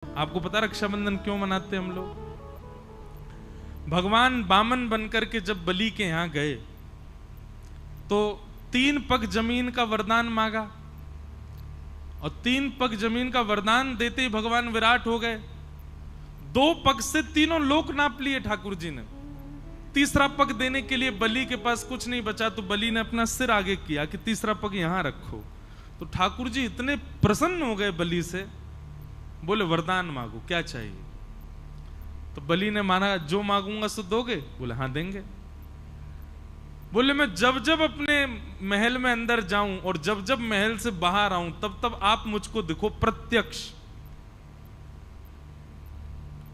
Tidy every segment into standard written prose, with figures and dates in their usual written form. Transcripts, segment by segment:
आपको पता रक्षाबंधन क्यों मनाते हैं हम लोग? भगवान बामन बनकर के जब बलि के यहां गए तो 3 पग जमीन का वरदान मांगा और 3 पग जमीन का वरदान देते ही भगवान विराट हो गए। 2 पग से तीनों लोक नाप लिए ठाकुर जी ने। तीसरा पग देने के लिए बलि के पास कुछ नहीं बचा तो बलि ने अपना सिर आगे किया कि तीसरा पग यहां रखो। तो ठाकुर जी इतने प्रसन्न हो गए बलि से, बोले वरदान मांगो, क्या चाहिए? तो बलि ने माना जो मांगूंगा सो दोगे? बोले हाँ देंगे। बोले मैं जब जब अपने महल में अंदर जाऊं और जब जब महल से बाहर आऊं तब तब आप मुझको दिखो प्रत्यक्ष।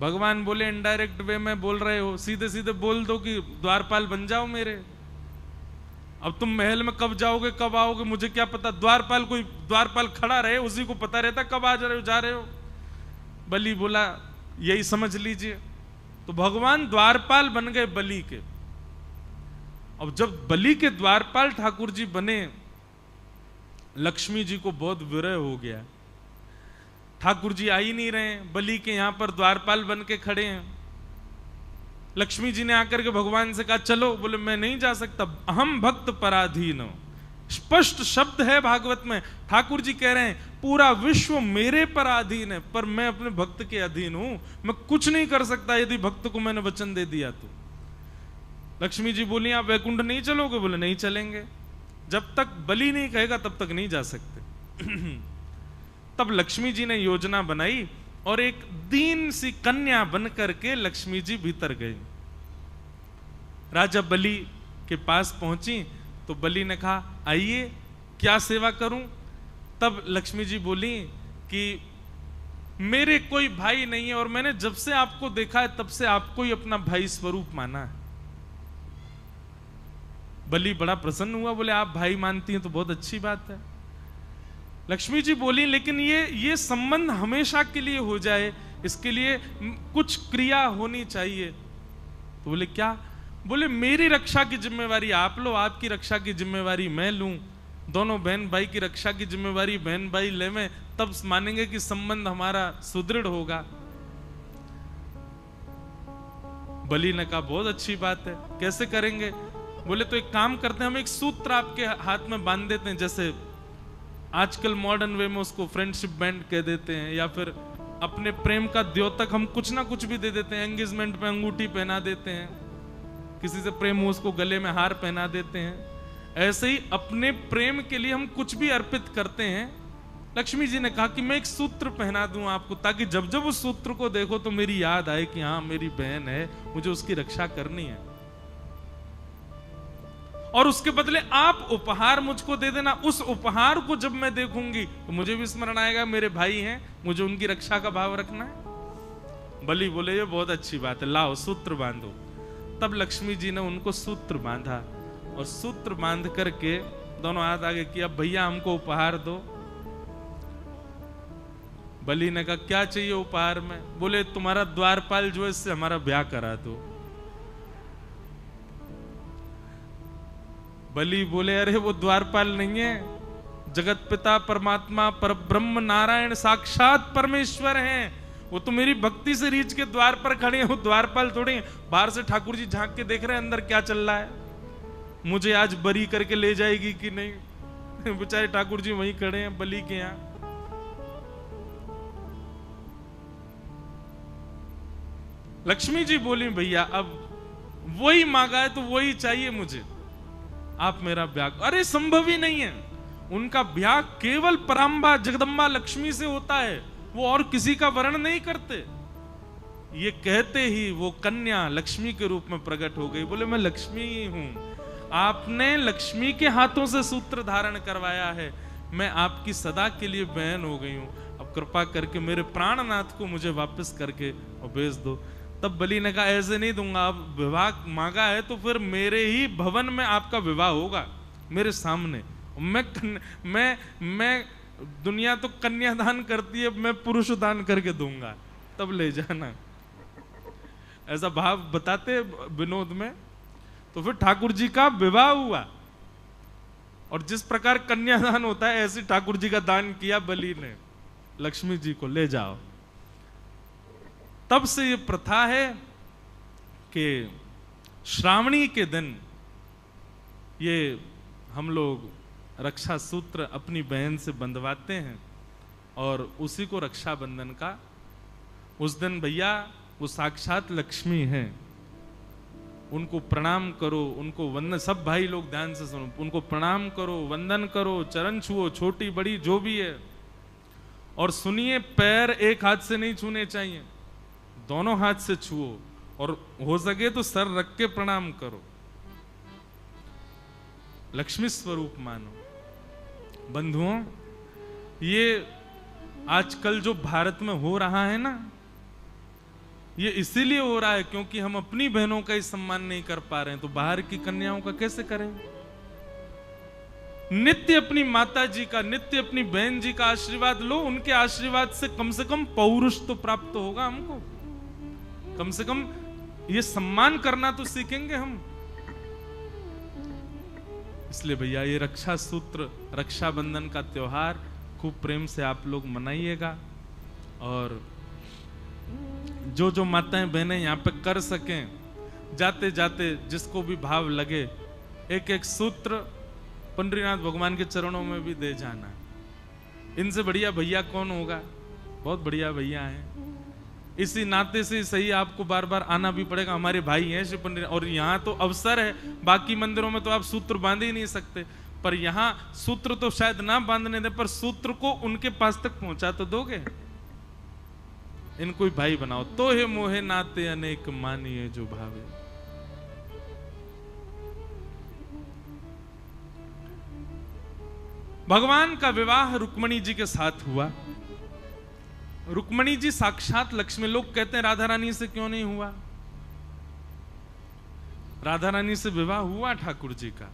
भगवान बोले इनडायरेक्ट वे में बोल रहे हो, सीधे सीधे बोल दो कि द्वारपाल बन जाओ मेरे। अब तुम महल में कब जाओगे कब आओगे मुझे क्या पता? द्वारपाल कोई द्वारपाल खड़ा रहे उसी को पता रहता कब आ जा रहे हो जा रहे हो। बलि बोला यही समझ लीजिए। तो भगवान द्वारपाल बन गए बलि के। अब जब बलि के द्वारपाल ठाकुर जी बने, लक्ष्मी जी को बहुत विरह हो गया। ठाकुर जी आ ही नहीं रहे, बलि के यहां पर द्वारपाल बन के खड़े हैं। लक्ष्मी जी ने आकर के भगवान से कहा चलो। बोले मैं नहीं जा सकता, अहम भक्त पराधीन। स्पष्ट शब्द है भागवत में, ठाकुर जी कह रहे हैं पूरा विश्व मेरे पराधीन है पर मैं अपने भक्त के अधीन हूं, मैं कुछ नहीं कर सकता यदि भक्त को मैंने वचन दे दिया तो। लक्ष्मी जी बोली आप वैकुंठ नहीं चलोगे? बोले नहीं चलेंगे, जब तक बलि नहीं कहेगा तब तक नहीं जा सकते। तब लक्ष्मी जी ने योजना बनाई और एक दीन सी कन्या बन करके लक्ष्मी जी भीतर गई। राजा बलि के पास पहुंची तो बलि ने कहा आइए क्या सेवा करूं? तब लक्ष्मी जी बोली कि मेरे कोई भाई नहीं है और मैंने जब से आपको देखा है तब से आपको ही अपना भाई स्वरूप माना है। बलि बड़ा प्रसन्न हुआ, बोले आप भाई मानती हैं तो बहुत अच्छी बात है। लक्ष्मी जी बोली लेकिन ये संबंध हमेशा के लिए हो जाए इसके लिए कुछ क्रिया होनी चाहिए। तो बोले क्या? बोले मेरी रक्षा की जिम्मेवारी आप लो, आपकी रक्षा की जिम्मेवारी मैं लूं, दोनों बहन भाई की रक्षा की जिम्मेवारी बहन भाई ले में, तब मानेंगे कि संबंध हमारा सुदृढ़ होगा। बलि ने कहा बहुत अच्छी बात है, कैसे करेंगे? बोले तो एक काम करते हैं, हम एक सूत्र आपके हाथ में बांध देते हैं, जैसे आजकल मॉडर्न वे में उसको फ्रेंडशिप बैंड कह देते हैं, या फिर अपने प्रेम का द्योतक हम कुछ ना कुछ भी दे देते हैं। एंगेजमेंट पे अंगूठी पहना देते हैं, किसी से प्रेम हो उसको गले में हार पहना देते हैं। ऐसे ही अपने प्रेम के लिए हम कुछ भी अर्पित करते हैं। लक्ष्मी जी ने कहा कि मैं एक सूत्र पहना दूं आपको, ताकि जब जब उस सूत्र को देखो तो मेरी याद आए कि हाँ मेरी बहन है, मुझे उसकी रक्षा करनी है। और उसके बदले आप उपहार मुझको दे देना। उस उपहार को जब मैं देखूंगी तो मुझे भी स्मरण आएगा मेरे भाई हैं, मुझे उनकी रक्षा का भाव रखना है। बलि बोले ये बहुत अच्छी बात है, लाओ सूत्र बांधो। तब लक्ष्मी जी ने उनको सूत्र बांधा और सूत्र बांध करके दोनों हाथ आगे किया, भैया हमको उपहार दो। बलि ने कहा क्या चाहिए उपहार में? बोले तुम्हारा द्वारपाल जो है इससे हमारा ब्याह करा दो। बलि बोले अरे वो द्वारपाल नहीं है, जगत पिता परमात्मा परब्रह्म नारायण साक्षात परमेश्वर हैं। वो तो मेरी भक्ति से रीछ के द्वार पर खड़े हैं, वो द्वारपाल थोड़े। बाहर से ठाकुर जी झांक के देख रहे हैं अंदर क्या चल रहा है, मुझे आज बरी करके ले जाएगी कि नहीं। बेचारे ठाकुर जी वहीं खड़े हैं बलि के यहां। लक्ष्मी जी बोली भैया अब वही मांगा है तो वही चाहिए मुझे, आप मेरा ब्याह। अरे संभव ही नहीं है, उनका ब्याह केवल पराम्बा जगदम्बा लक्ष्मी से होता है, वो और किसी का वर्ण नहीं करते। ये कहते ही वो कन्या लक्ष्मी के रूप में प्रकट हो गई। बोले मैं लक्ष्मी ही हूं, आपने लक्ष्मी के हाथों से सूत्र धारण करवाया है, मैं आपकी सदा के लिए बहन हो गई हूं। अब कृपा करके मेरे प्राणनाथ को मुझे वापस करके और भेज दो। तब बलि ने कहा ऐसे नहीं दूंगा, अब विवाह मांगा है तो फिर मेरे ही भवन में आपका विवाह होगा, मेरे सामने। मैं दुनिया तो कन्यादान करती है, मैं पुरुष दान करके दूंगा, तब ले जाना। ऐसा भाव बताते विनोद में। तो फिर ठाकुर जी का विवाह हुआ और जिस प्रकार कन्यादान होता है ऐसे ठाकुर जी का दान किया बलि ने। लक्ष्मी जी को ले जाओ। तब से ये प्रथा है कि श्रावणी के दिन ये हम लोग रक्षा सूत्र अपनी बहन से बंधवाते हैं और उसी को रक्षाबंधन का, उस दिन भैया वो साक्षात लक्ष्मी है, उनको प्रणाम करो, उनको वंदन, सब भाई लोग ध्यान से सुनो, उनको प्रणाम करो, वंदन करो, चरण छुओ, छोटी बड़ी जो भी है। और सुनिए, पैर एक हाथ से नहीं छूने चाहिए, दोनों हाथ से छुओ, और हो सके तो सर रख के प्रणाम करो, लक्ष्मी स्वरूप मानो। बंधुओं, ये आजकल जो भारत में हो रहा है ना, ये इसीलिए हो रहा है क्योंकि हम अपनी बहनों का ही सम्मान नहीं कर पा रहे हैं, तो बाहर की कन्याओं का कैसे करें? नित्य अपनी माता जी का, नित्य अपनी बहन जी का आशीर्वाद लो, उनके आशीर्वाद से कम पौरुष तो प्राप्त होगा हमको, कम से कम ये सम्मान करना तो सीखेंगे हम। इसलिए भैया ये रक्षा सूत्र, रक्षाबंधन का त्योहार खूब प्रेम से आप लोग मनाइएगा, और जो जो माताएं बहनें यहाँ पे कर सकें, जाते जाते जिसको भी भाव लगे एक एक सूत्र पंडरीनाथ भगवान के चरणों में भी दे जाना। इनसे बढ़िया भैया कौन होगा? बहुत बढ़िया भैया हैं। इसी नाते से सही आपको बार बार आना भी पड़ेगा, हमारे भाई हैं श्री पंडरीनाथ, और यहाँ तो अवसर है, बाकी मंदिरों में तो आप सूत्र बांध ही नहीं सकते, पर यहाँ सूत्र तो शायद ना बांधने दे, पर सूत्र को उनके पास तक पहुंचा तो दोगे। इनको ही भाई बनाओ। तो हे मोहे नाते अनेक मानिए जो भावे। भगवान का विवाह रुक्मणी जी के साथ हुआ। रुक्मणी जी साक्षात लक्ष्मी। लोग कहते हैं राधा रानी से क्यों नहीं हुआ? राधा रानी से विवाह हुआ ठाकुर जी का।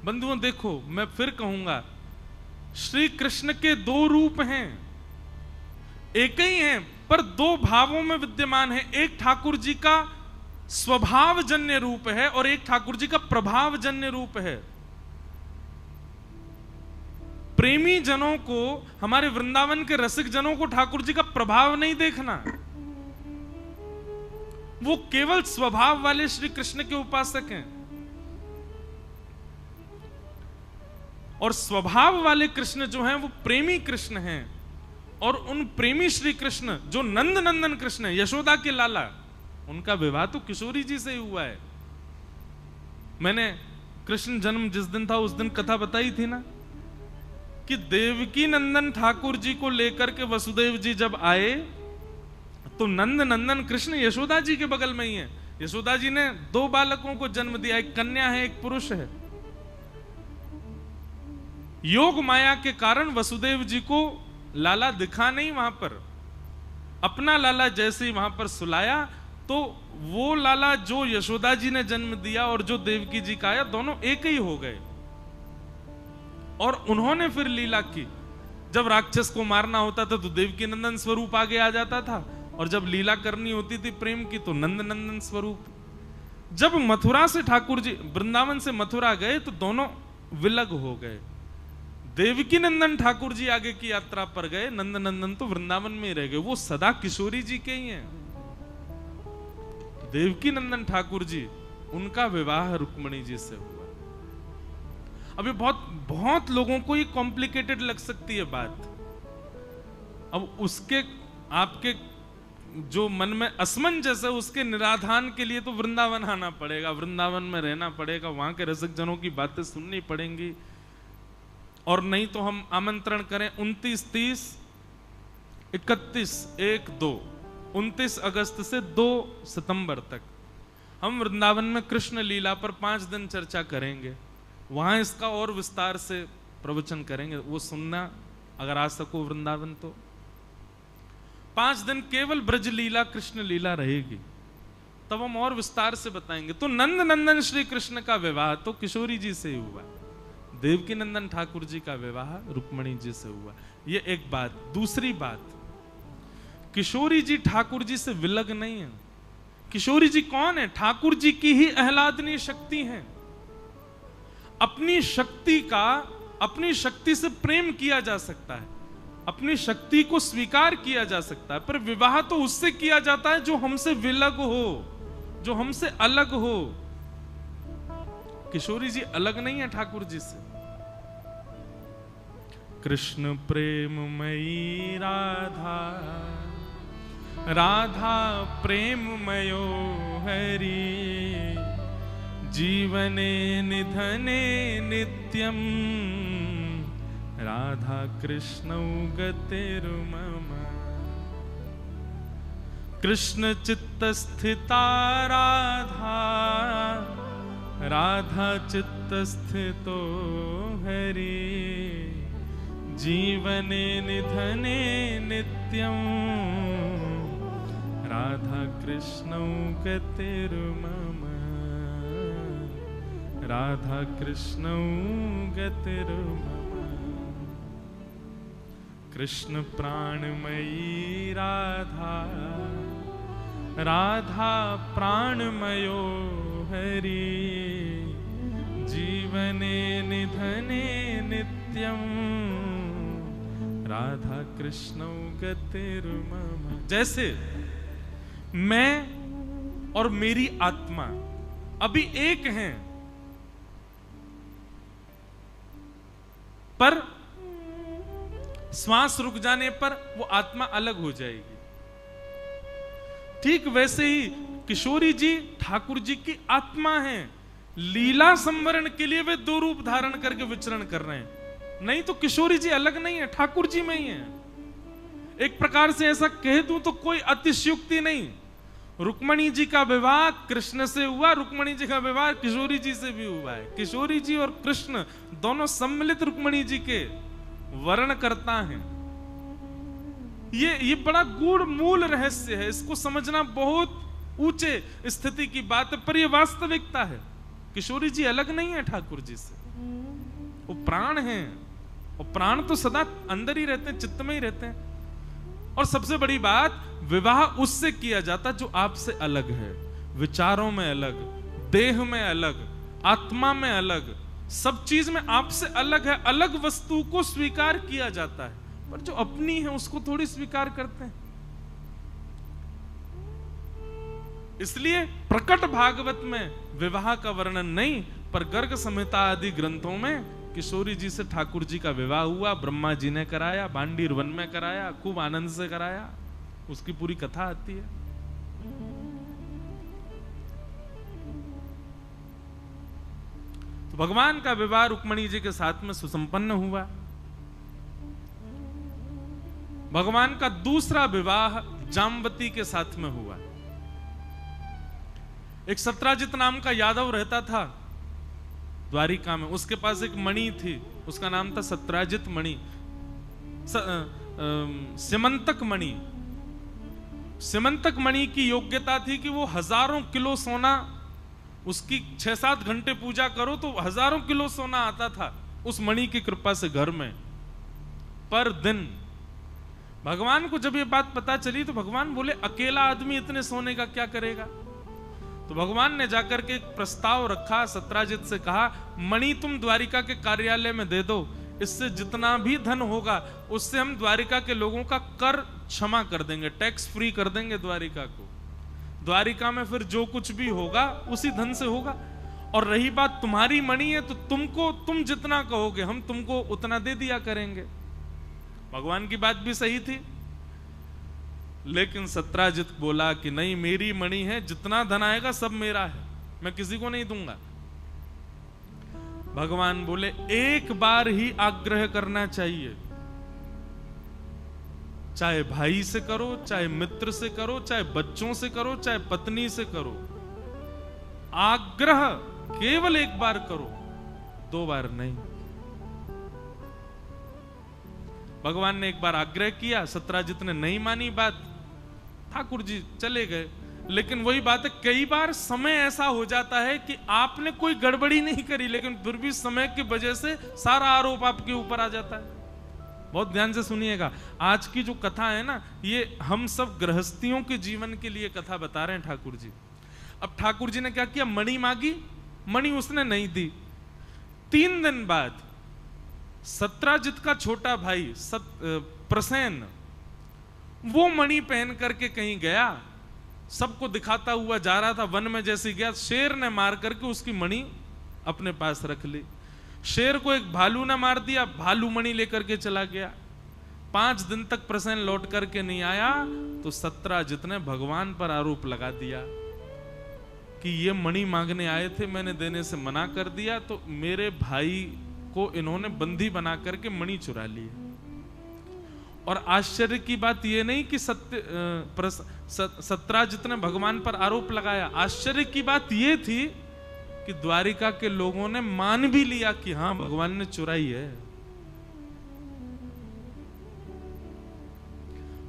बंधुओं देखो, मैं फिर कहूंगा, श्री कृष्ण के दो रूप हैं, एक ही हैं पर दो भावों में विद्यमान है। एक ठाकुर जी का स्वभाव जन्य रूप है और एक ठाकुर जी का प्रभाव जन्य रूप है। प्रेमी जनों को, हमारे वृंदावन के रसिक जनों को ठाकुर जी का प्रभाव नहीं देखना, वो केवल स्वभाव वाले श्री कृष्ण के उपासक हैं। और स्वभाव वाले कृष्ण जो हैं वो प्रेमी कृष्ण हैं, और उन प्रेमी श्री कृष्ण जो नंद नंदन कृष्ण है, यशोदा के लाला, उनका विवाह तो किशोरी जी से ही हुआ है। मैंने कृष्ण जन्म जिस दिन था उस दिन कथा बताई थी ना, कि देवकी नंदन ठाकुर जी को लेकर के वसुदेव जी जब आए तो नंद नंदन कृष्ण यशोदा जी के बगल में ही है। यशोदा जी ने दो बालकों को जन्म दिया, एक कन्या है एक पुरुष है। योग माया के कारण वसुदेव जी को लाला दिखा नहीं वहां पर, अपना लाला जैसे ही वहां पर सुलाया तो वो लाला जो यशोदा जी ने जन्म दिया और जो देवकी जी का आया, दोनों एक ही हो गए। और उन्होंने फिर लीला की। जब राक्षस को मारना होता था तो देवकी नंदन स्वरूप आगे आ जाता था, और जब लीला करनी होती थी प्रेम की तो नंद नंदन स्वरूप। जब मथुरा से ठाकुर जी वृंदावन से मथुरा गए तो दोनों विलग हो गए। देवकी नंदन ठाकुर जी आगे की यात्रा पर गए, नंद नंदन तो वृंदावन में रह गए। वो सदा किशोरी जी के ही हैं। देवकी नंदन ठाकुर जी, उनका विवाह रुक्मणी जी से हुआ। अभी बहुत लोगों को ये कॉम्प्लिकेटेड लग सकती है बात। अब उसके आपके जो मन में असमंजस है उसके निराधान के लिए तो वृंदावन आना पड़ेगा, वृंदावन में रहना पड़ेगा, वहां के रसिक जनों की बातें सुननी पड़ेंगी। और नहीं तो हम आमंत्रण करें 29, 30, 31, 1, 2, 29 अगस्त से 2 सितंबर तक हम वृंदावन में कृष्ण लीला पर 5 दिन चर्चा करेंगे। वहां इसका और विस्तार से प्रवचन करेंगे, वो सुनना अगर आ सको वृंदावन तो। 5 दिन केवल ब्रज लीला कृष्ण लीला रहेगी, तब हम और विस्तार से बताएंगे। तो नंद नंदन श्री कृष्ण का विवाह तो किशोरी जी से ही हुआ, देवकी नंदन ठाकुर जी का विवाह रुक्मणी जी से हुआ। ये एक बात। दूसरी बात, किशोरी जी ठाकुर जी से विलग नहीं है। किशोरी जी कौन है? ठाकुर जी की ही आह्लादनीय शक्ति है। अपनी शक्ति का, अपनी शक्ति से प्रेम किया जा सकता है। अपनी शक्ति को स्वीकार किया जा सकता है, पर विवाह तो उससे किया जाता है जो हमसे विलग हो, जो हमसे अलग हो। किशोरी जी अलग नहीं है ठाकुर जी से। कृष्ण प्रेममयी राधा, राधा प्रेममयो हरि, जीवने निधने नित्यम, राधा कृष्णौ गतिर्मम। कृष्ण चित्तस्थिता राधा, राधा चित्तस्थितो हरि, जीवने निधने नित्यं, राधा कृष्णौ गतिर्मम, राधा कृष्णौ गतिर्मम। कृष्ण प्राणमयी राधा, राधा प्राणमयो हरि, जीवने निधने नित्यं, राधा कृष्णौ गतिर्मम। जैसे मैं और मेरी आत्मा अभी एक हैं, पर श्वास रुक जाने पर वो आत्मा अलग हो जाएगी। ठीक वैसे ही किशोरी जी ठाकुर जी की आत्मा हैं। लीला संवरण के लिए वे दो रूप धारण करके विचरण कर रहे हैं, नहीं तो किशोरी जी अलग नहीं है, ठाकुर जी में ही है। एक प्रकार से ऐसा कह दूं तो कोई अतिशयोक्ति नहीं। रुक्मणी जी का विवाह कृष्ण से हुआ, रुक्मणी जी का विवाह किशोरी जी से भी हुआ है। किशोरी जी और कृष्ण दोनों सम्मिलित रुक्मणी जी के वर्ण करता है। ये बड़ा गूढ़ मूल रहस्य है, इसको समझना बहुत ऊंचे स्थिति की बात है, पर यह वास्तविकता है। किशोरी जी अलग नहीं है ठाकुर जी से, वो प्राण हैं, और प्राण तो सदा अंदर ही रहते हैं, चित्त में ही रहते हैं। और सबसे बड़ी बात, विवाह उससे किया जाता जो आपसे अलग है, विचारों में अलग, देह में अलग, आत्मा में अलग, सब चीज में आपसे अलग है। अलग वस्तु को स्वीकार किया जाता है, पर जो अपनी है उसको थोड़ी स्वीकार करते हैं। इसलिए प्रकट भागवत में विवाह का वर्णन नहीं, पर गर्ग संहिता आदि ग्रंथों में किशोरी जी से ठाकुर जी का विवाह हुआ, ब्रह्मा जी ने कराया, बांडीर वन में कराया, खूब आनंद से कराया, उसकी पूरी कथा आती है। तो भगवान का विवाह रुक्मणी जी के साथ में सुसंपन्न हुआ। भगवान का दूसरा विवाह जाम्बती के साथ में हुआ। एक सत्राजित नाम का यादव रहता था द्वारिका में, उसके पास एक मणि थी, उसका नाम था सत्राजित मणि, सिमंतक मणि। सिमंतक मणि की योग्यता थी कि वो हजारों किलो सोना, उसकी 6-7 घंटे पूजा करो तो हजारों किलो सोना आता था उस मणि की कृपा से घर में पर दिन। भगवान को जब ये बात पता चली तो भगवान बोले, अकेला आदमी इतने सोने का क्या करेगा? तो भगवान ने जाकर के एक प्रस्ताव रखा, सत्राजित से कहा, मणि तुम द्वारिका के कार्यालय में दे दो, इससे जितना भी धन होगा उससे हम द्वारिका के लोगों का कर क्षमा कर देंगे, टैक्स फ्री कर देंगे द्वारिका को। द्वारिका में फिर जो कुछ भी होगा उसी धन से होगा। और रही बात तुम्हारी मणि है तो तुम जितना कहोगे हम तुमको उतना दे दिया करेंगे। भगवान की बात भी सही थी, लेकिन सत्राजित बोला कि नहीं, मेरी मणि है, जितना धन आएगा सब मेरा है, मैं किसी को नहीं दूंगा। भगवान बोले, एक बार ही आग्रह करना चाहिए, चाहे भाई से करो, चाहे मित्र से करो, चाहे बच्चों से करो, चाहे पत्नी से करो, आग्रह केवल एक बार करो, 2 बार नहीं। भगवान ने एक बार आग्रह किया, सत्राजित ने नहीं मानी बात, ठाकुर जी चले गए। लेकिन वही बात है, कई बार समय ऐसा हो जाता है कि आपने कोई गड़बड़ी नहीं करी, लेकिन फिर भी समय की वजह से सारा आरोप आपके ऊपर आ जाता है। बहुत ध्यान से सुनिएगा, आज की जो कथा है ना, ये हम सब गृहस्थियों के जीवन के लिए कथा बता रहे हैं ठाकुर जी। अब ठाकुर जी ने क्या किया, मणि मांगी, मणि उसने नहीं दी। 3 दिन बाद सत्राजित का छोटा भाई प्रसेन, वो मणि पहन करके कहीं गया, सबको दिखाता हुआ जा रहा था। वन में जैसे गया, शेर ने मार करके उसकी मणि अपने पास रख ली। शेर को एक भालू ने मार दिया, भालू मणि लेकर के चला गया। 5 दिन तक प्रसेन लौट करके नहीं आया तो 17 ने भगवान पर आरोप लगा दिया कि ये मणि मांगने आए थे, मैंने देने से मना कर दिया, तो मेरे भाई को इन्होंने बंदी बना करके मणि चुरा ली। और आश्चर्य की बात यह नहीं कि 17 ने भगवान पर आरोप लगाया, आश्चर्य की बात यह थी कि द्वारिका के लोगों ने मान भी लिया कि हां भगवान ने चुराई है।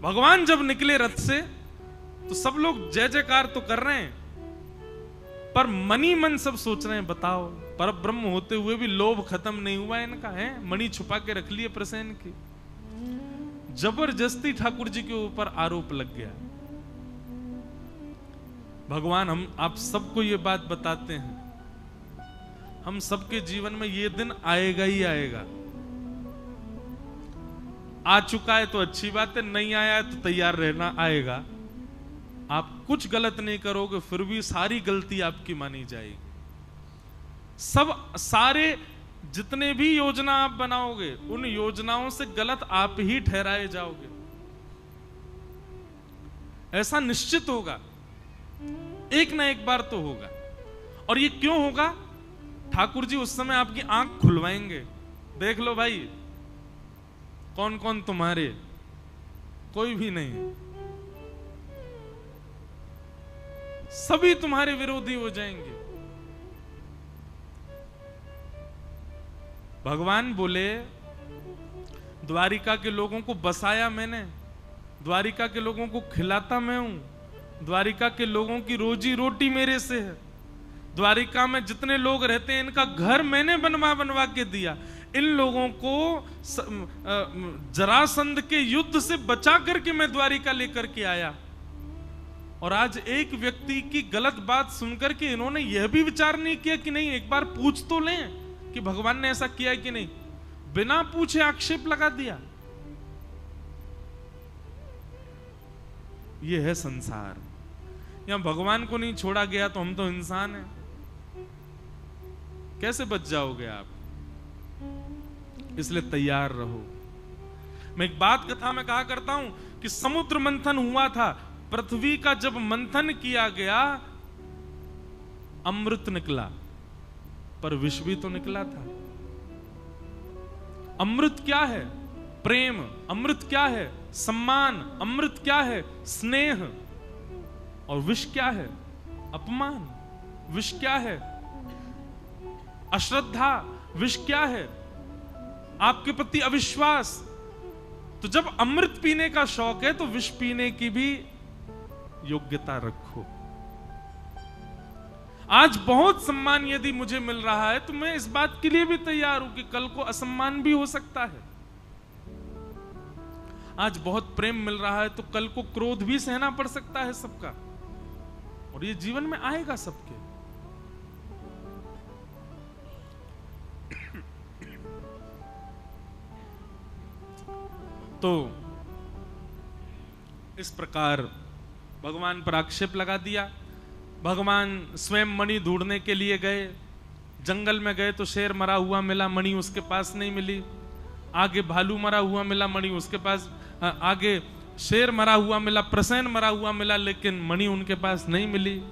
भगवान जब निकले रथ से तो सब लोग जय जयकार तो कर रहे हैं, पर मनी मन सब सोच रहे हैं, बताओ पर ब्रह्म होते हुए भी लोभ खत्म नहीं हुआ इनका, है मणि छुपा के रख लिए प्रसेन की। जबरदस्ती ठाकुर जी के ऊपर आरोप लग गया। भगवान हम आप सबको ये बात बताते हैं, हम सबके जीवन में ये दिन आएगा ही आएगा। आ चुका है तो अच्छी बात है, नहीं आया है तो तैयार रहना, आएगा। आप कुछ गलत नहीं करोगे फिर भी सारी गलती आपकी मानी जाएगी। सब सारे जितने भी योजना आप बनाओगे उन योजनाओं से गलत आप ही ठहराए जाओगे, ऐसा निश्चित होगा, एक ना एक बार तो होगा। और ये क्यों होगा? ठाकुर जी उस समय आपकी आंख खुलवाएंगे, देख लो भाई कौन कौन तुम्हारे, कोई भी नहीं, सभी तुम्हारे विरोधी हो जाएंगे। भगवान बोले द्वारिका के लोगों को बसाया मैंने, द्वारिका के लोगों को खिलाता मैं हूं, द्वारिका के लोगों की रोजी रोटी मेरे से है, द्वारिका में जितने लोग रहते हैं इनका घर मैंने बनवा के दिया, इन लोगों को जरासंध के युद्ध से बचा करके मैं द्वारिका लेकर के आया। और आज एक व्यक्ति की गलत बात सुनकर के इन्होंने यह भी विचार नहीं किया कि नहीं एक बार पूछ तो लें कि भगवान ने ऐसा किया है कि नहीं, बिना पूछे आक्षेप लगा दिया। यह है संसार। यहां भगवान को नहीं छोड़ा गया तो हम तो इंसान हैं, कैसे बच जाओगे आप? इसलिए तैयार रहो। मैं एक बात कथा में कहा करता हूं कि समुद्र मंथन हुआ था, पृथ्वी का जब मंथन किया गया अमृत निकला, पर विष भी तो निकला था। अमृत क्या है? प्रेम। अमृत क्या है? सम्मान। अमृत क्या है? स्नेह। और विष क्या है? अपमान। विष क्या है? अश्रद्धा। विष क्या है? आपके प्रति अविश्वास। तो जब अमृत पीने का शौक है तो विष पीने की भी योग्यता रखो। आज बहुत सम्मान यदि मुझे मिल रहा है तो मैं इस बात के लिए भी तैयार हूं कि कल को असम्मान भी हो सकता है। आज बहुत प्रेम मिल रहा है तो कल को क्रोध भी सहना पड़ सकता है सबका, और ये जीवन में आएगा सबके। तो इस प्रकार भगवान पर आक्षेप लगा दिया। भगवान स्वयं मणि ढूंढने के लिए गए, जंगल में गए तो शेर मरा हुआ मिला, मणि उसके पास नहीं मिली। आगे भालू मरा हुआ मिला, मणि उसके पास, आगे शेर मरा हुआ मिला, प्रसेन मरा हुआ मिला, लेकिन मणि उनके पास नहीं मिली।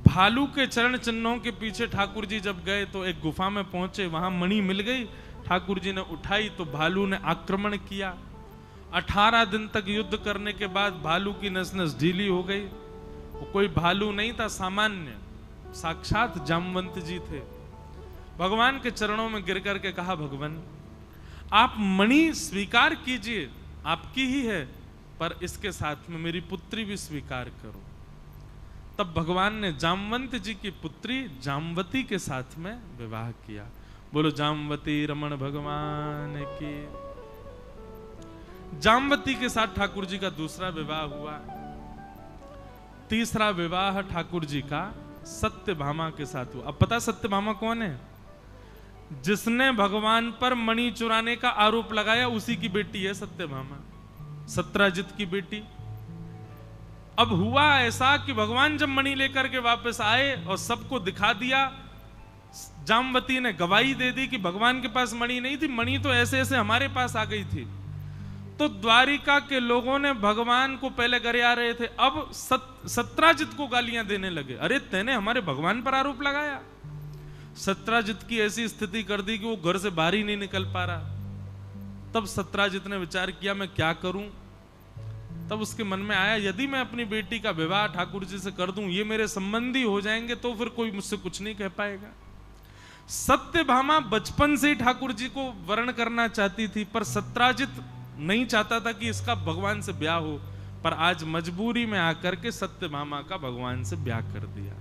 भालू के चरण चिन्हों के पीछे ठाकुर जी जब गए तो एक गुफा में पहुंचे, वहां मणि मिल गई। ठाकुर जी ने उठाई तो भालू ने आक्रमण किया। 18 दिन तक युद्ध करने के बाद भालू की नस नस ढीली हो गई। वो कोई भालू नहीं था सामान्य, साक्षात जामवंत जी थे। भगवान के चरणों में गिर करके कहा, भगवान आप मणि स्वीकार कीजिए, आपकी ही है, पर इसके साथ में मेरी पुत्री भी स्वीकार करो। तब भगवान ने जामवंत जी की पुत्री जामवती के साथ में विवाह किया। बोलो जामवती रमण भगवान की। जामवती के साथ ठाकुर जी का दूसरा विवाह हुआ। तीसरा विवाह ठाकुर जी का सत्यभामा के साथ हुआ। अब पता सत्यभामा कौन है? जिसने भगवान पर मणि चुराने का आरोप लगाया उसी की बेटी है सत्यभामा, सत्राजित की बेटी। अब हुआ ऐसा कि भगवान जब मणि लेकर के वापस आए और सबको दिखा दिया, जामवती ने गवाही दे दी कि भगवान के पास मणि नहीं थी, मणि तो ऐसे ऐसे हमारे पास आ गई थी। तो द्वारिका के लोगों ने भगवान को पहले गरिया रहे थे, अब सत्राजित को गालियां देने लगे, अरे तैने हमारे भगवान पर आरोप लगाया। सत्राजित की ऐसी स्थिति कर दी कि वो घर से बाहर ही नहीं निकल पा रहा। तब सत्राजित ने विचार किया मैं क्या करूं। तब उसके मन में आया यदि मैं अपनी बेटी का विवाह ठाकुर जी से कर दूं, ये मेरे संबंधी हो जाएंगे तो फिर कोई मुझसे कुछ नहीं कह पाएगा। सत्यभामा बचपन से ही ठाकुर जी को वर्ण करना चाहती थी, पर सत्राजित नहीं चाहता था कि इसका भगवान से ब्याह हो, पर आज मजबूरी में आकर के सत्यभामा का भगवान से ब्याह कर दिया।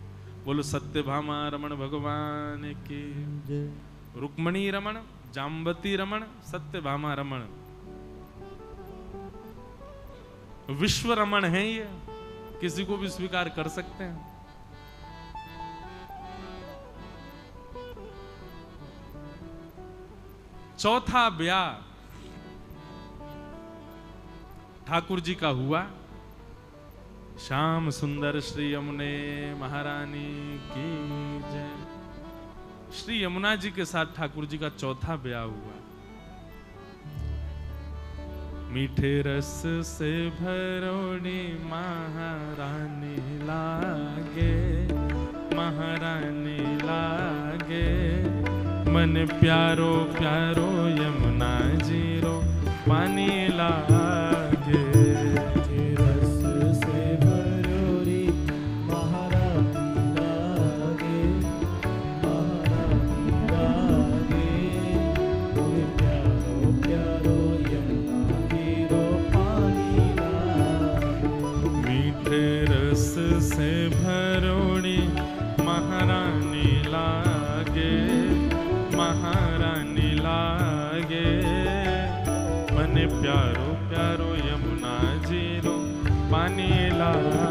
बोलो सत्यभामा रमण भगवान की, रुक्मणी रमण, जाम्बती रमण, सत्यभामा रमण, विश्व रमण है ये, किसी को भी स्वीकार कर सकते हैं। चौथा ब्याह ठाकुर जी का हुआ। श्याम सुंदर श्री यमुने महारानी की जय। श्री यमुना जी के साथ ठाकुर जी का चौथा ब्याह हुआ। मीठे रस से भरोड़ी महारानी लागे, महारानी लागे, मन प्यारो प्यारो यमुना जी रो पानी लागे। रस से भरोड़ी महारानी लागे, महारानी लागे, प्यारो प्यारो यमुना जी रो पानी लागे। मीठे रस से भरोड़ी महारानी लागे, महारानी लागे, मन प्यारो प्यारो यमुना जी रो पानी लागे।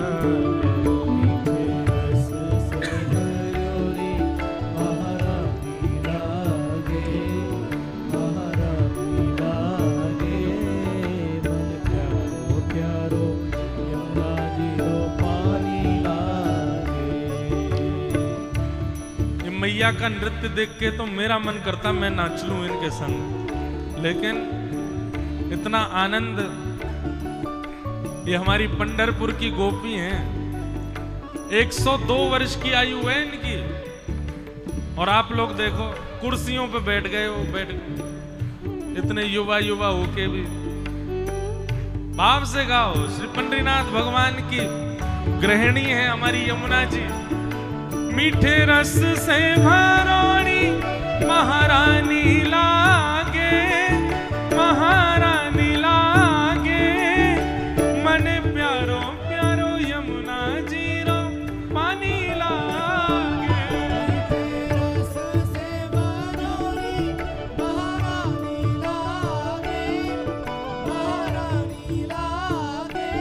रस से भरोड़ी महारानी लागे, महारानी लागे, मन प्यारो प्यारो यमुना जी रो पानी लागे। ये मैया का नृत्य देख के तो मेरा मन करता मैं नाच लूं इनके संग, लेकिन इतना आनंद। ये हमारी पंढरपुर की गोपी हैं, 102 वर्ष की आयु है इनकी, और आप लोग देखो कुर्सियों पे बैठ गए हो, इतने युवा युवा होके भी। भाव से गाओ, श्री पंडरीनाथ भगवान की गृहिणी है हमारी यमुना जी। मीठे रस से भरोड़ी महारानी लागे, महारानी लागे, मन प्यारो प्यारो यमुना जी रो पानी लागे। रस से भरोड़ी महारानी लागे, महारानी लागे,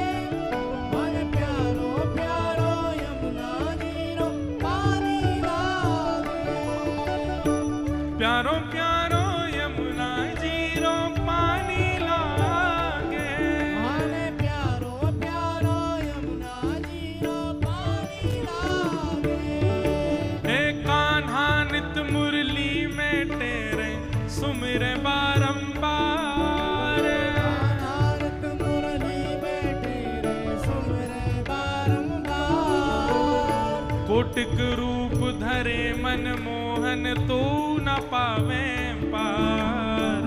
मन प्यारो प्यारो यमुना जी रो पानी लागे। प्यारो प्यारो यमुना जी रो पानी लागे। मन प्यारो प्यारो यमुना जी रो पानी लागे। हे कान्हा नित मुरली में तेरे सुमिरे बारंबार। भारत मुरली बैठे रे सुमरे बारंबार। कोटिक रूप धरे मन मोहन तो न पावे पार।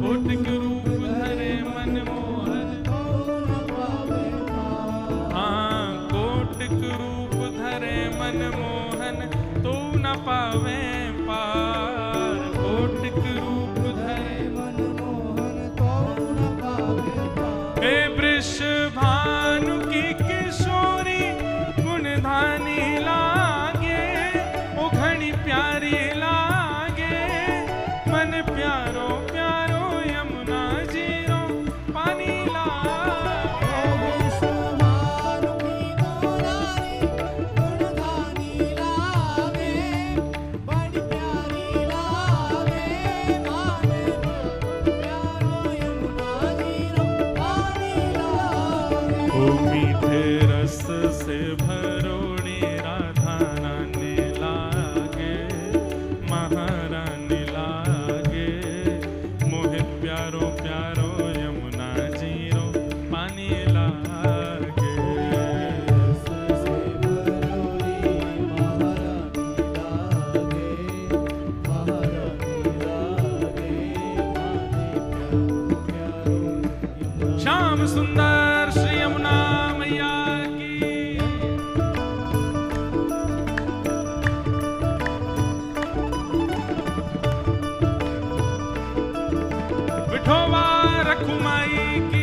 कोटिक रूप धरे मन मोहन, तो न पावे पार। हाँ कोटिक रूप धरे मन मोहन तो न पावे पार। कोटिक रूप धरे मन मोहन तो न पावे पार। हे वृषभानु की किशोरी गुणधानी लागे, ओ घनी प्यारी लागे, मन प्यारो प्यारो यमुना जी रो पानी लागे। विश्वभानु की दुलारी गुणधानी लागे, बड़ी से भरोड़ी राधा रानी लागे, महारानी लागे, मोहे प्यारो प्यारो यमुना जीरो पानी लागे। से भरोरी महारानी लागे, महारानी लागे, माने प्यारो प्यारो श्याम सुंदर श्री यमुना मैया की। विठोबा रखुमाई की।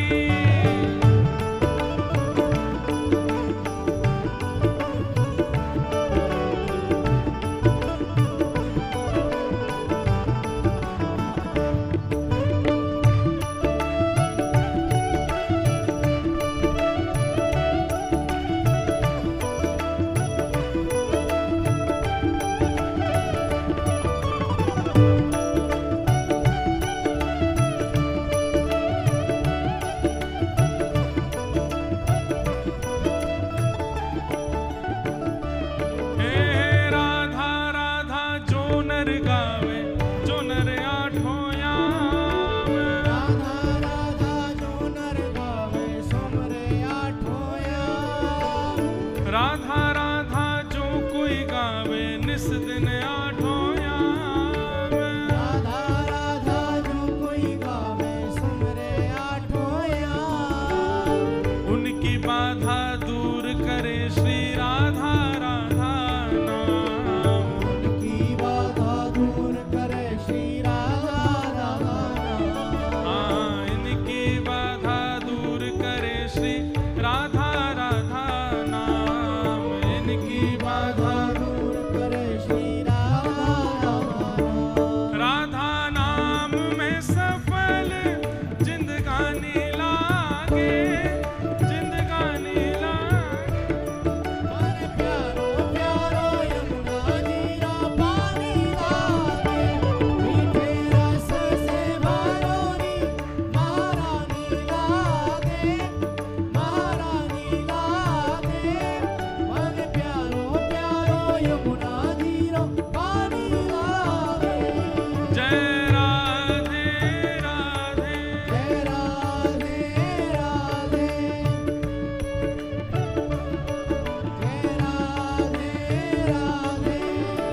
राधा राधा जो कोई गावे निस दिन आठों याम। राधा राधा जो कोई गावे सुमरे आठों याम। उनकी बाधा दूर करे श्री राधा राधा नाम। उनकी बाधा दूर करे श्री राधा राधा नाम। हाँ, इनकी बाधा दूर करे श्री राधा राधा नाम। इनकी बाधा दूर करे श्री राधा राधा नाम। राधा नाम में सफल जिंदगानी लागे, जिंदगानी लागे। अरे प्यारो प्यारो यमुना जीरा पानी लागे, मीठे रस से भरोरी महारानी लागे, महारानी लागे। अरे प्यारो प्यारो यमुना जीरा पानी लागे। जय राधे राधे। जय राधे राधे, जय राधे राधे,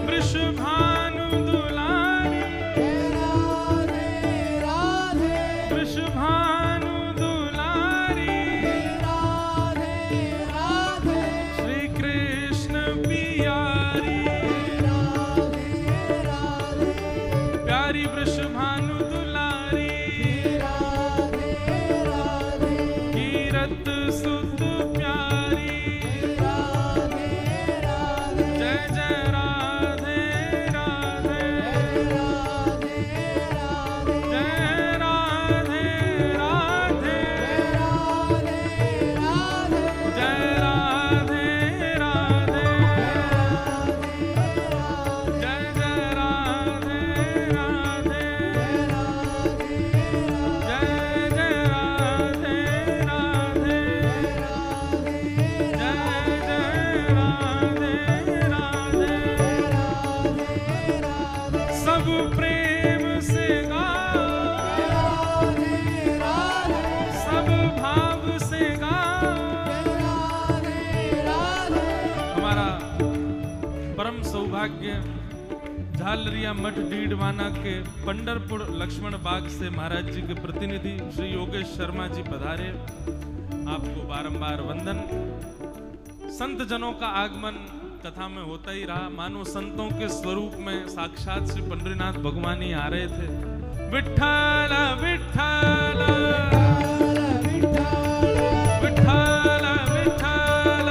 वृषभानु दुलारी, जय राधे राधे, वृषभानु दुलारी, जय राधे राधे, श्री कृष्ण पियारी। जय राधे राधे, प्यारी वृषभानु दुलारी, जय राधे राधे, कीरत सुत प्यारी। जय राधे राधे, जय जय राधे राधे। जय राधे राधे, जय राधे राधे। जय राधे राधे, जय राधे राधे। जय जय राधे राधे। जय जय राधे राधे। सब प्रेम से गाओ, सब भाव से गाओ। हमारा परम सौभाग्य झालरिया मठ डीडवाना के पंडरपुर लक्ष्मण बाग से महाराज जी के प्रतिनिधि श्री योगेश शर्मा जी पधारे। आपको बारंबार वंदन। संत जनों का आगमन कथा में होता ही रहा, मानो संतों के स्वरूप में साक्षात श्री पंडरीनाथ भगवान ही आ रहे थे। विठ्ठल विठ्ठल विठ्ठल विठ्ठल विठ्ठल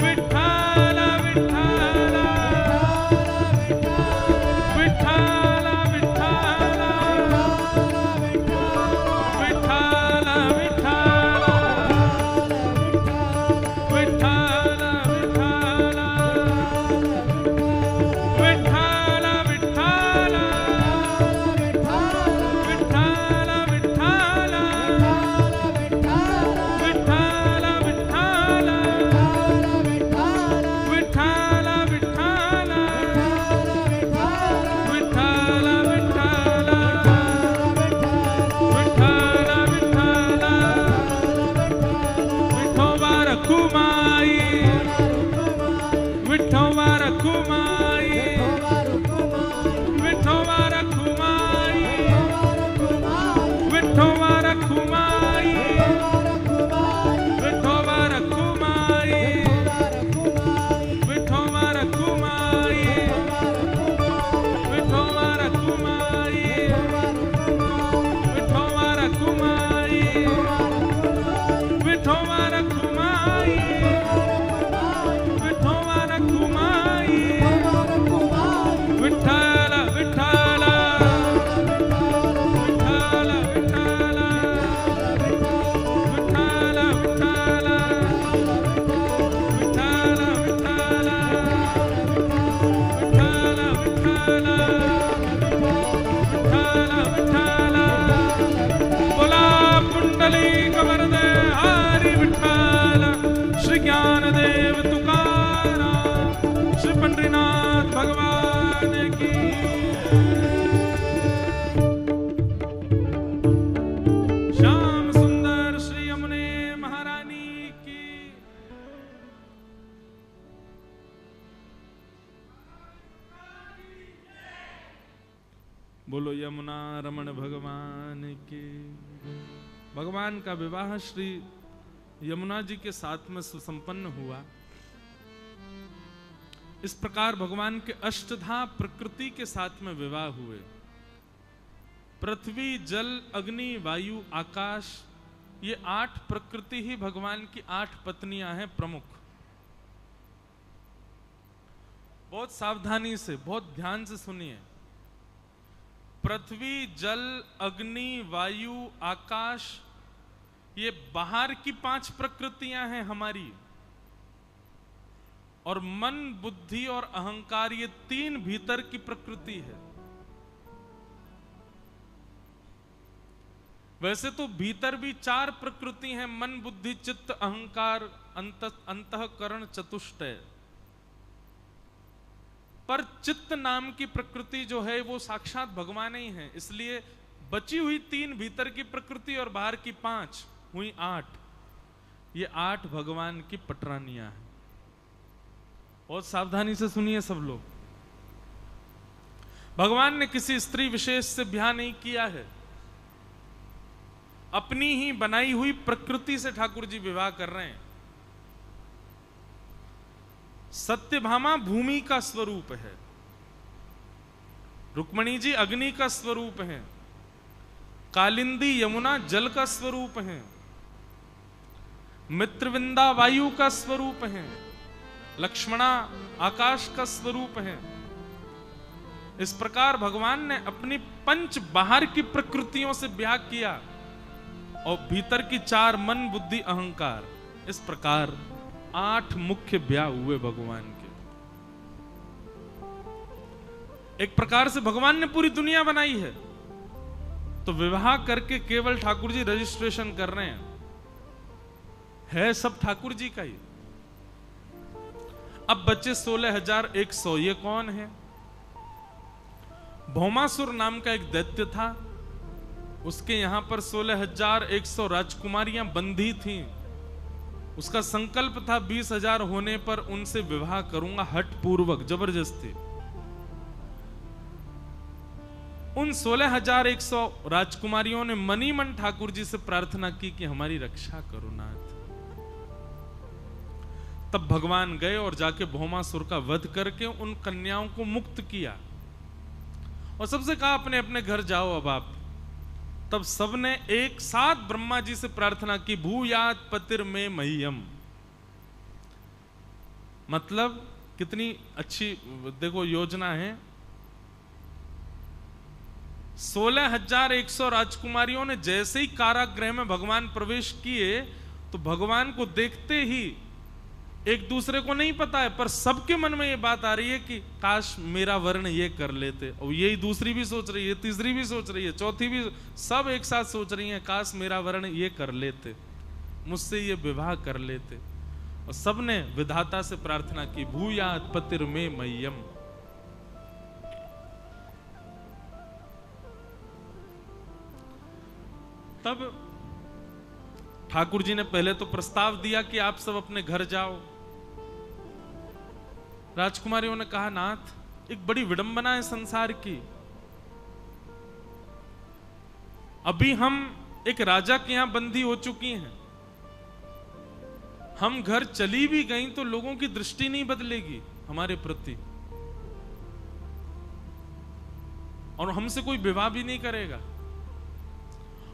विठ्ठल विठ्ठल विठ्ठल विठ्ठल रखुमाई विठोबा रखुमाई विठोबा रखुमाई विठोबा रखुमाई विठोबा रखुमाई विठोबा रखुमाई विठोबा रखुमाई विठोबा रखुमाई विठोबा रखुमाई विठोबा रखुमाई विठ्ठल विठ्ठल विठ्ठल विठ्ठल विठ्ठल विठ्ठल विठ्ठल विठ्ठल विठ्ठल विठ्ठल बोला पुंडलिक वरदे हरि विठ्ठल श्री ज्ञानदेव तुकाराम श्री पंडरीनाथ भगवान की श्याम सुंदर श्री यमुने महारानी की बोलो यमुना रमण भगवान की। भगवान का विवाह श्री यमुना जी के साथ में सुसंपन्न हुआ। इस प्रकार भगवान के अष्टधा प्रकृति के साथ में विवाह हुए। पृथ्वी जल अग्नि वायु आकाश, ये 8 प्रकृति ही भगवान की 8 पत्नियां हैं प्रमुख। बहुत सावधानी से बहुत ध्यान से सुनिए। पृथ्वी जल अग्नि वायु आकाश, ये बाहर की 5 प्रकृतियां हैं हमारी, और मन बुद्धि और अहंकार ये 3 भीतर की प्रकृति है। वैसे तो भीतर भी 4 प्रकृति हैं, मन बुद्धि चित्त अहंकार अंतःकरण चतुष्टय, पर चित्त नाम की प्रकृति जो है वो साक्षात भगवान ही है। इसलिए बची हुई 3 भीतर की प्रकृति और बाहर की 5 हुई 8। ये 8 भगवान की पटरानियां हैं। बहुत सावधानी से सुनिए सब लोग। भगवान ने किसी स्त्री विशेष से ब्याह नहीं किया है। अपनी ही बनाई हुई प्रकृति से ठाकुर जी विवाह कर रहे हैं। सत्यभामा भूमि का स्वरूप है, रुक्मणी जी अग्नि का स्वरूप है, कालिंदी यमुना जल का स्वरूप है, मित्रविंदा वायु का स्वरूप है, लक्ष्मणा आकाश का स्वरूप है। इस प्रकार भगवान ने अपनी 5 बाहर की प्रकृतियों से ब्याह किया और भीतर की 4 मन बुद्धि अहंकार। इस प्रकार 8 मुख्य ब्याह हुए भगवान के। एक प्रकार से भगवान ने पूरी दुनिया बनाई है, तो विवाह करके केवल ठाकुर जी रजिस्ट्रेशन कर रहे हैं, है सब ठाकुर जी का ही। अब बच्चे 16,100, ये कौन है? भौमासुर नाम का एक दैत्य था, उसके यहां पर 16,100 राजकुमारियां बंधी थीं। उसका संकल्प था 20,000 होने पर उनसे विवाह करूंगा, हठ पूर्वक जबरदस्ती। उन 16,100 राजकुमारियों ने मनी मन ठाकुर जी से प्रार्थना की कि हमारी रक्षा करो नाथ। तब भगवान गए और जाके भौमासुर का वध करके उन कन्याओं को मुक्त किया और सबसे कहा अपने अपने घर जाओ अब आप। तब सबने एक साथ ब्रह्मा जी से प्रार्थना की, भूयात पतिर में मह्यम। मतलब कितनी अच्छी देखो योजना है। 16,100 राजकुमारियों ने जैसे ही कारागृह में भगवान प्रवेश किए तो भगवान को देखते ही, एक दूसरे को नहीं पता है पर सबके मन में ये बात आ रही है कि काश मेरा वर्ण ये कर लेते। और यही दूसरी भी सोच रही है, तीसरी भी सोच रही है, चौथी भी, सब एक साथ सोच रही हैं काश मेरा वर्ण ये कर लेते, मुझसे ये विवाह कर लेते। और सबने विधाता से प्रार्थना की, भूयात पतिर में मह्यम। तब ठाकुर जी ने पहले तो प्रस्ताव दिया कि आप सब अपने घर जाओ। राजकुमारियों ने कहा, नाथ एक बड़ी विडंबना है संसार की। अभी हम एक राजा के यहां बंदी हो चुकी हैं, हम घर चली भी गई तो लोगों की दृष्टि नहीं बदलेगी हमारे प्रति, और हमसे कोई विवाह भी नहीं करेगा,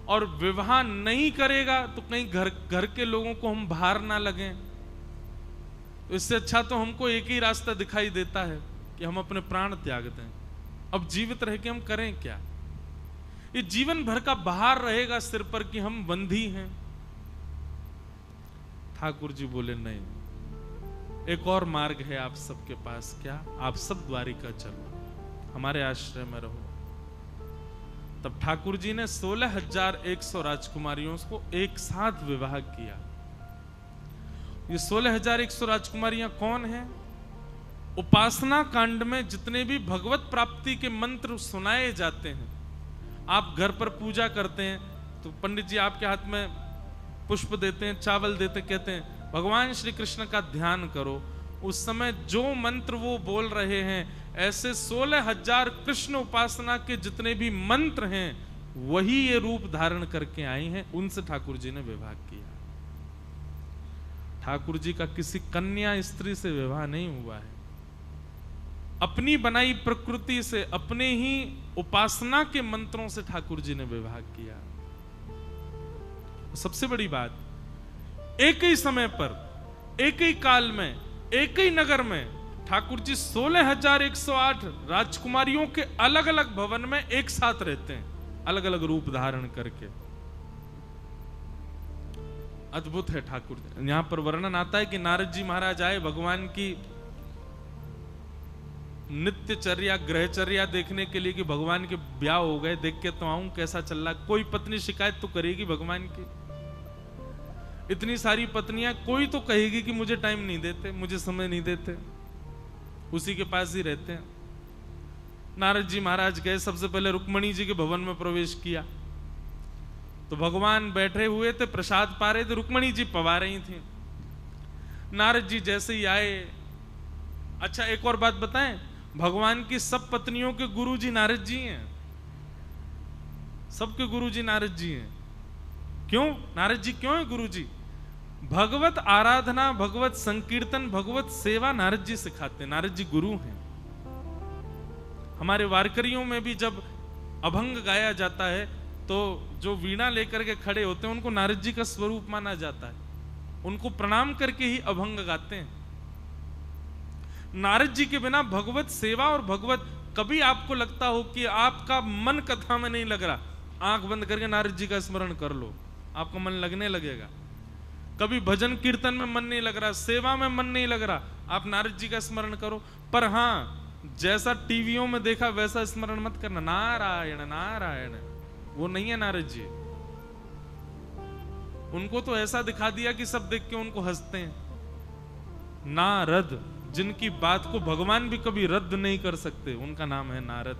और विवाह नहीं करेगा तो कहीं घर के लोगों को हम बाहर ना लगें। तो इससे अच्छा तो हमको एक ही रास्ता दिखाई देता है कि हम अपने प्राण त्याग दें। अब जीवित रह के हम करें क्या? ये जीवन भर का भार रहेगा सिर पर कि हम बंधी हैं। ठाकुर जी बोले, नहीं, एक और मार्ग है आप सबके पास। क्या? आप सब द्वारिका चलो, हमारे आश्रय में रहो। तब ठाकुर जी ने 16,100 राजकुमारियों को एक साथ विवाह किया। ये 16,100 राजकुमारियां कौन हैं? उपासना कांड में जितने भी भगवत प्राप्ति के मंत्र सुनाए जाते हैं, आप घर पर पूजा करते हैं तो पंडित जी आपके हाथ में पुष्प देते हैं, चावल देते, कहते हैं भगवान श्री कृष्ण का ध्यान करो। उस समय जो मंत्र वो बोल रहे हैं, ऐसे 16,000 कृष्ण उपासना के जितने भी मंत्र हैं वही ये रूप धारण करके आई हैं। उनसे ठाकुर जी ने विवाह किया। ठाकुर जी का किसी कन्या स्त्री से विवाह नहीं हुआ है। अपनी बनाई प्रकृति से, अपने ही उपासना के मंत्रों से ठाकुर जी ने विवाह किया। सबसे बड़ी बात, एक ही समय पर, एक ही काल में, एक ही नगर में ठाकुर जी 16,108 राजकुमारियों के अलग अलग भवन में एक साथ रहते हैं, अलग अलग रूप धारण करके। अद्भुत है ठाकुर जी। यहां पर वर्णन आता है कि नारद जी महाराज आए भगवान की नित्यचर्या, ग्रहचर्या देखने के लिए कि भगवान के ब्याह हो गए, देख के तो आऊं कैसा चल रहा। कोई पत्नी शिकायत तो करेगी भगवान की, इतनी सारी पत्नियां, कोई तो कहेगी कि मुझे टाइम नहीं देते, मुझे समय नहीं देते, उसी के पास ही रहते हैं। नारद जी महाराज गए, सबसे पहले रुक्मणी जी के भवन में प्रवेश किया तो भगवान बैठे हुए थे, प्रसाद पा रहे थे, रुक्मणी जी पवा रही थी। नारद जी जैसे ही आए, अच्छा एक और बात बताएं, भगवान की सब पत्नियों के गुरु जी नारद जी हैं, सबके गुरु जी नारद जी हैं। क्यों नारद जी क्यों है गुरु जी? भगवत आराधना, भगवत संकीर्तन, भगवत सेवा नारद जी सिखाते हैं, नारद जी गुरु हैं। हमारे वारकरियों में भी जब अभंग गाया जाता है तो जो वीणा लेकर के खड़े होते हैं उनको नारद जी का स्वरूप माना जाता है, उनको प्रणाम करके ही अभंग गाते हैं। नारद जी के बिना भगवत सेवा और भगवत, कभी आपको लगता हो कि आपका मन कथा में नहीं लग रहा, आंख बंद करके नारद जी का स्मरण कर लो, आपका मन लगने लगेगा। कभी भजन कीर्तन में मन नहीं लग रहा, सेवा में मन नहीं लग रहा, आप नारद जी का स्मरण करो। पर हां, जैसा टीवियों में देखा वैसा स्मरण मत करना, नारायण नारायण, वो नहीं है नारद जी। उनको तो ऐसा दिखा दिया कि सब देख के उनको हंसते हैं। नारद, जिनकी बात को भगवान भी कभी रद्द नहीं कर सकते, उनका नाम है नारद।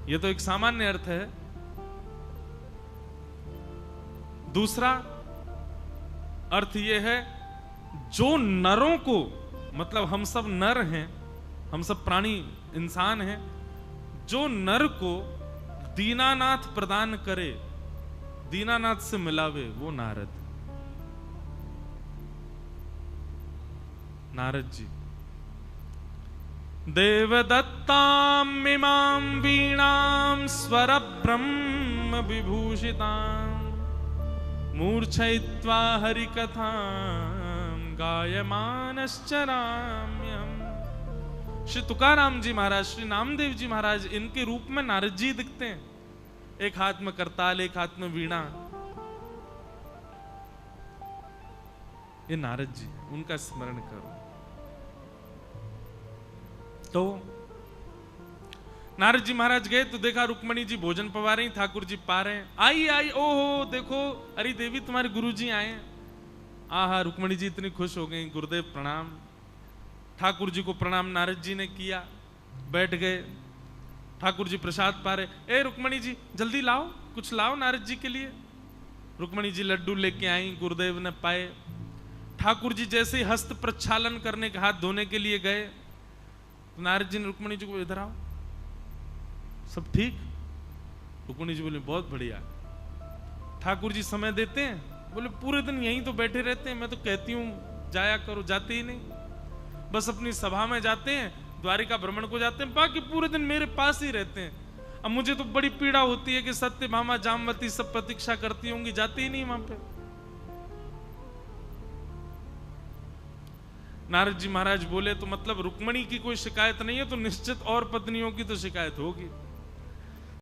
यह तो एक सामान्य अर्थ है। दूसरा अर्थ यह है, जो नरों को, मतलब हम सब नर हैं, हम सब प्राणी इंसान हैं, जो नर को दीनानाथ प्रदान करे, दीनानाथ से मिलावे, वो नारद। नारद जी देवदत्ताम इमां वीणां स्वर ब्रह्म विभूषितां मूर्छयित्वा हरिकथां गायमानश्चराम्यहम्। श्री तुकाराम जी महाराज, श्री नामदेव जी महाराज, इनके रूप में नारद जी दिखते हैं। एक हाथ में करताल, एक हाथ में वीणा, ये नारद जी, उनका स्मरण करो। तो नारद जी महाराज गए तो देखा रुक्मणी जी भोजन पवा रही, ठाकुर जी पा रहे हैं। आई आई, ओहो देखो, अरे देवी तुम्हारे गुरु जी आए हैं। आहा, रुक्मणी जी इतनी खुश हो गई, गुरुदेव प्रणाम। ठाकुर जी को प्रणाम नारद जी ने किया, बैठ गए। ठाकुर जी प्रसाद पा रहे, ए रुक्मणी जी जल्दी लाओ, कुछ लाओ नारद जी के लिए। रुक्मणी जी लड्डू लेके आई, गुरुदेव ने पाए। ठाकुर जी जैसे ही हस्त प्रक्षालन करने के, हाथ धोने के लिए गए, तो नारद जी ने रुक्मणी जी को, इधर आओ, सब ठीक? रुक्मणी जी बोले बहुत बढ़िया। ठाकुर जी समय देते हैं? बोले पूरे दिन यहीं तो बैठे रहते हैं, मैं तो कहती हूँ जाया करो, जाते ही नहीं, बस अपनी सभा में जाते हैं, द्वारिका भ्रमण को जाते हैं, बाकी पूरे दिन मेरे पास ही रहते हैं। अब मुझे तो बड़ी पीड़ा होती है कि सत्यभामा जामवती सब प्रतीक्षा करती होंगी, जाते ही नहीं वहां पे। नारद जी महाराज बोले तो मतलब रुक्मणी की कोई शिकायत नहीं है, तो निश्चित और पत्नियों की तो शिकायत होगी।